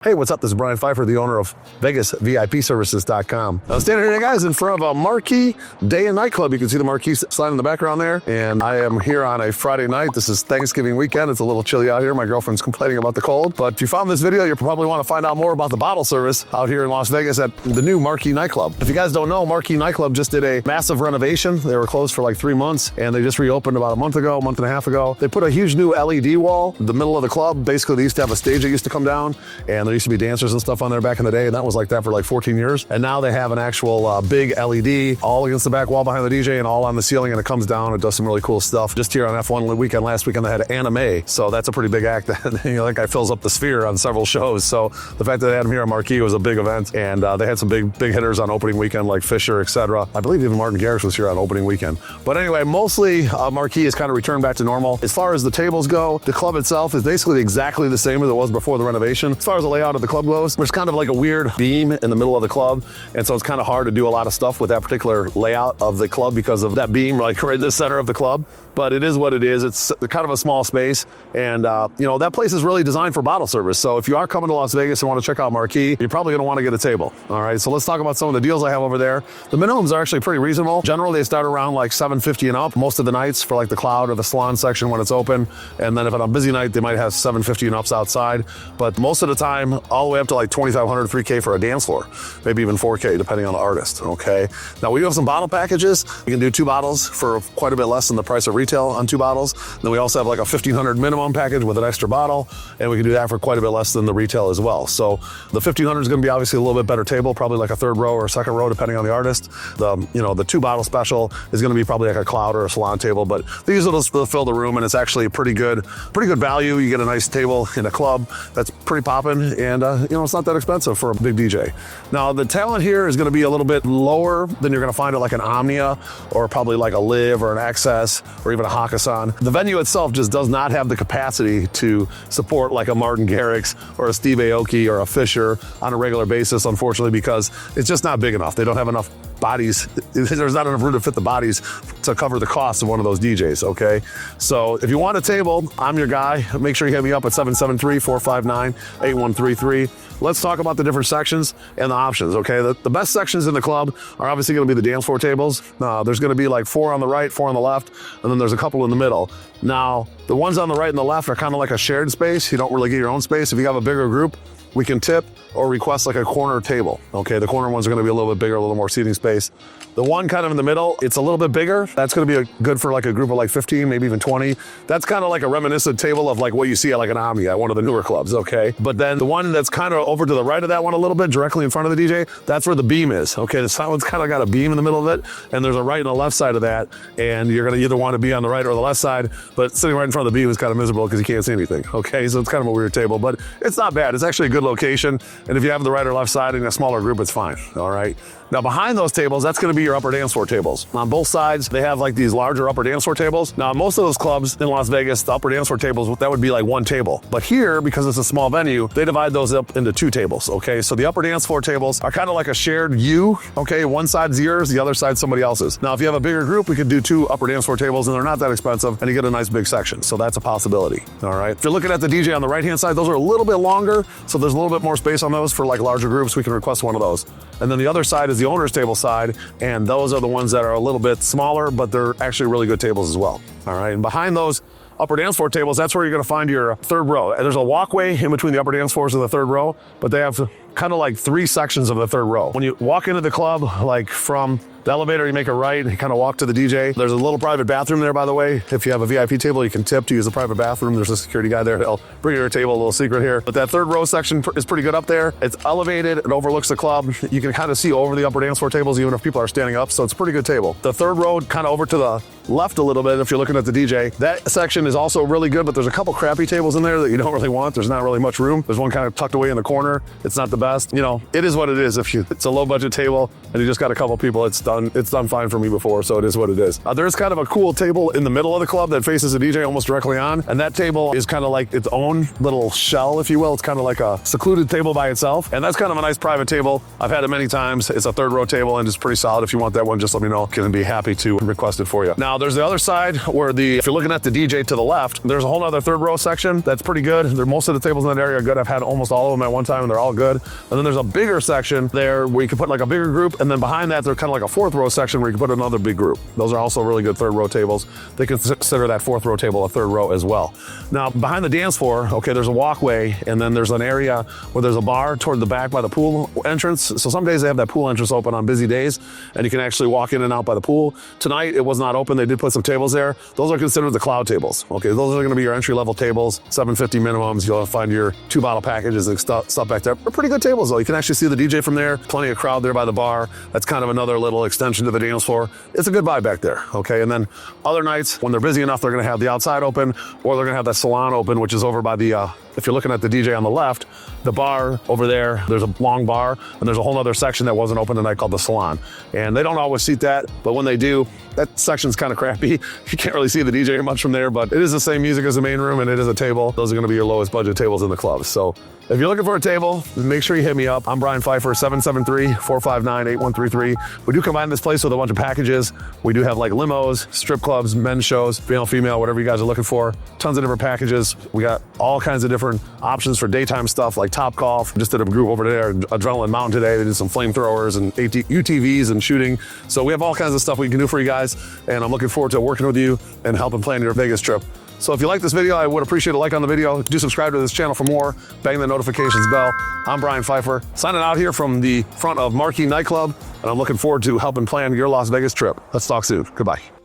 Hey, what's up? This is Brian Pfeiffer, the owner of VegasVIPServices.com. I'm standing here, guys, in front of a Marquee Nightclub. You can see the Marquee sign in the background there. And I am here on a Friday night. This is Thanksgiving weekend. It's a little chilly out here. My girlfriend's complaining about the cold. But if you found this video, you probably want to find out more about the bottle service out here in Las Vegas at the new Marquee Nightclub. If you guys don't know, Marquee Nightclub just did a massive renovation. They were closed for like 3 months, and they just reopened about a month and a half ago. They put a huge new LED wall in the middle of the club. Basically, they used to have a stage that used to come down, and there used to be dancers and stuff on there back in the day, and that was like that for like 14 years. And now they have an actual big LED all against the back wall behind the DJ and all on the ceiling, and it comes down. It does some really cool stuff. Just here on F1 weekend, last weekend, they had anime, so that's a pretty big act. That guy fills up the Sphere on several shows. So the fact that they had him here on Marquee was a big event, and they had some big hitters on opening weekend like Fisher, etc. I believe even Martin Garrix was here on opening weekend. But anyway, mostly Marquee has kind of returned back to normal. As far as the tables go, the club itself is basically exactly the same as it was before the renovation. As far as the layout of the club goes, there's kind of like a weird beam in the middle of the club, and so it's kind of hard to do a lot of stuff with that particular layout of the club because of that beam like right in the center of the club. But it is what it is. It's kind of a small space, and that place is really designed for bottle service. So if you are coming to Las Vegas and want to check out Marquee, you're probably going to want to get a table. All right, so let's talk about some of the deals I have over there. The minimums are actually pretty reasonable. Generally, they start around like $750 and up most of the nights for like the cloud or the salon section when it's open. And then if on a busy night, they might have $750 and ups outside. But most of the time, all the way up to like $2,500, $3K for a dance floor, maybe even $4K depending on the artist. Okay. Now we do have some bottle packages. You can do 2 bottles for quite a bit less than the price of retail on 2 bottles. Then we also have like a $1,500 minimum package with an extra bottle, and we can do that for quite a bit less than the retail as well. So the $1,500 is going to be obviously a little bit better table, probably like a 3rd row or 2nd row depending on the artist. The 2 bottle special is going to be probably like a cloud or a salon table, but these will fill the room, and it's actually pretty good value. You get a nice table in a club that's pretty popping, and it's not that expensive for a big DJ. Now the talent here is going to be a little bit lower than you're going to find at like an Omnia or probably like a Live or an Access or even a Hakkasan. The venue itself just does not have the capacity to support like a Martin Garrix or a Steve Aoki or a Fisher on a regular basis, unfortunately, because it's just not big enough. They don't have enough bodies. There's not enough room to fit the bodies to cover the cost of one of those DJs, okay? So if you want a table, I'm your guy. Make sure you hit me up at 773-459-8133. Let's talk about the different sections and the options, okay? The best sections in the club are obviously going to be the dance floor tables. There's going to be like 4 on the right, 4 on the left, and then there's a couple in the middle. Now, the ones on the right and the left are kind of like a shared space. You don't really get your own space. If you have a bigger group, we can tip or request like a corner table, okay? The corner ones are going to be a little bit bigger, a little more seating space. The one kind of in the middle, it's a little bit bigger. That's going to be good for like a group of like 15, maybe even 20. That's kind of like a reminiscent table of like what you see at like an Omni at one of the newer clubs, okay? But then the one that's kind of over to the right of that one a little bit, directly in front of the DJ, that's where the beam is, okay? The one's kind of got a beam in the middle of it, and there's a right and a left side of that, and you're going to either want to be on the right or the left side, but sitting right in front of the beam is kind of miserable because you can't see anything, okay? So it's kind of a weird table, but it's not bad. It's actually a good location, and if you have the right or left side in a smaller group, it's fine, all right? Now behind those tables, that's going to be your upper dance floor tables. On both sides, they have like these larger upper dance floor tables. Now most of those clubs in Las Vegas, the upper dance floor tables, that would be like 1 table. But here, because it's a small venue, they divide those up into 2 tables, okay? So the upper dance floor tables are kind of like a shared U, okay? One side's yours, the other side's somebody else's. Now if you have a bigger group, we could do 2 upper dance floor tables, and they're not that expensive, and you get a nice big section. So that's a possibility, all right? If you're looking at the DJ on the right-hand side, those are a little bit longer, so there's a little bit more space on those for like larger groups. We can request one of those. And then the other side is the owner's table side, and those are the ones that are a little bit smaller, but they're actually really good tables as well. All right, and behind those upper dance floor tables, that's where you're going to find your 3rd row. And there's a walkway in between the upper dance floors and the 3rd row, but they have kind of like 3 sections of the 3rd row. When you walk into the club, like from the elevator, you make a right, you kind of walk to the DJ. There's a little private bathroom there, by the way. If you have a VIP table, you can tip to use the private bathroom. There's a security guy there. He'll bring you your table, a little secret here. But that 3rd row section is pretty good up there. It's elevated, it overlooks the club. You can kind of see over the upper dance floor tables, even if people are standing up, so it's a pretty good table. The 3rd row, kind of over to the left a little bit, if you're looking at the DJ, that section is also really good, but there's a couple crappy tables in there that you don't really want. There's not really much room. There's one kind of tucked away in the corner. It's not the best. It is what it is. It's a low budget table and you just got a couple people, it's done fine for me before, so it is what it is. There's kind of a cool table in the middle of the club that faces the DJ almost directly on, and that table is kind of like its own little shell, if you will. It's kind of like a secluded table by itself, and that's kind of a nice private table. I've had it many times. It's a 3rd row table, and it's pretty solid. If you want that one, just let me know. Can be happy to request it for you. Now, there's the other side where if you're looking at the DJ to the left, there's a whole other third row section that's pretty good. Most of the tables in that area are good. I've had almost all of them at one time and they're all good. And then there's a bigger section there where you can put like a bigger group, and then behind that, there's kind of like a fourth row section where you can put another big group. Those are also really good third row tables. They consider that fourth row table a third row as well. Now, behind the dance floor, okay, there's a walkway, and then there's an area where there's a bar toward the back by the pool entrance. So some days they have that pool entrance open on busy days, and you can actually walk in and out by the pool. Tonight, it was not open. They did put some tables there. Those are considered the cloud tables. Okay, those are gonna be your entry-level tables, $7.50 minimums. You'll find your 2-bottle packages and stuff back there. They're pretty good tables though. You can actually see the DJ from there. Plenty of crowd there by the bar. That's kind of another little extension to the dance floor. It's a good vibe back there, okay? And then other nights, when they're busy enough, they're gonna have the outside open, or they're gonna have that salon open, which is over by the, if you're looking at the DJ on the left, the bar over there, there's a long bar, and there's a whole other section that wasn't open tonight called the salon. And they don't always seat that, but when they do, that section's kind of crappy. You can't really see the DJ much from there, but it is the same music as the main room, and it is a table. Those are gonna be your lowest budget tables in the club. So if you're looking for a table, make sure you hit me up. I'm Brian Pfeiffer, 773-459-8133. We do combine this place with a bunch of packages. We do have like limos, strip clubs, men's shows, male, female, whatever you guys are looking for. Tons of different packages. We got all kinds of different options for daytime stuff like Top Golf. Just did a group over there, Adrenaline Mountain today. They did some flamethrowers and UTVs and shooting. So we have all kinds of stuff we can do for you guys. And I'm looking forward to working with you and helping plan your Vegas trip. So if you like this video, I would appreciate a like on the video. Do subscribe to this channel for more. Bang the notifications bell. I'm Brian Pfeiffer, signing out here from the front of Marquee Nightclub, and I'm looking forward to helping plan your Las Vegas trip. Let's talk soon. Goodbye.